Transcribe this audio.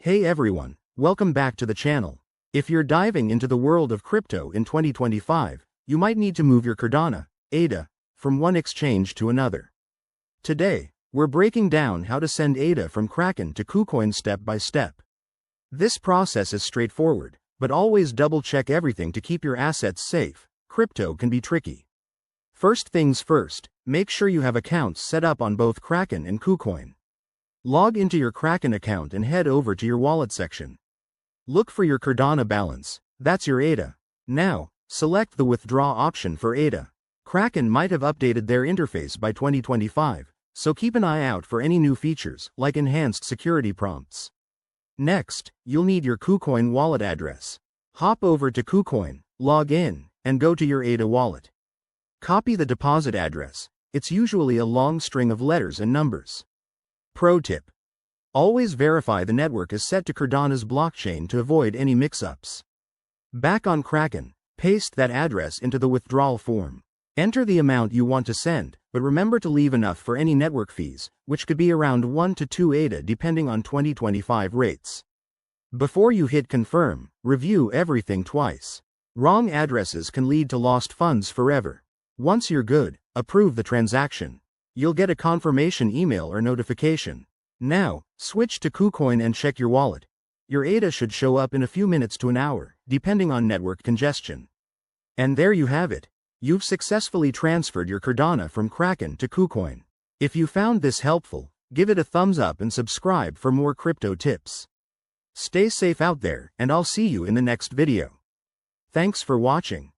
Hey everyone, welcome back to the channel. If you're diving into the world of crypto in 2025, you might need to move your Cardano, ADA, from one exchange to another. Today, we're breaking down how to send ADA from Kraken to KuCoin step by step. This process is straightforward, but always double-check everything to keep your assets safe. Crypto can be tricky. First things first, make sure you have accounts set up on both Kraken and KuCoin. Log into your Kraken account and head over to your wallet section. Look for your Cardano balance, that's your ADA. Now, select the withdraw option for ADA. Kraken might have updated their interface by 2025, so keep an eye out for any new features, like enhanced security prompts. Next, you'll need your KuCoin wallet address. Hop over to KuCoin, log in, and go to your ADA wallet. Copy the deposit address. It's usually a long string of letters and numbers. Pro tip: always verify the network is set to Cardano's blockchain to avoid any mix-ups. Back on Kraken, paste that address into the withdrawal form. Enter the amount you want to send, but remember to leave enough for any network fees, which could be around 1 to 2 ADA depending on 2025 rates. Before you hit confirm, review everything twice. Wrong addresses can lead to lost funds forever. Once you're good, approve the transaction. You'll get a confirmation email or notification. Now, switch to KuCoin and check your wallet. Your ADA should show up in a few minutes to an hour, depending on network congestion. And there you have it. You've successfully transferred your Cardano from Kraken to KuCoin. If you found this helpful, give it a thumbs up and subscribe for more crypto tips. Stay safe out there, and I'll see you in the next video. Thanks for watching.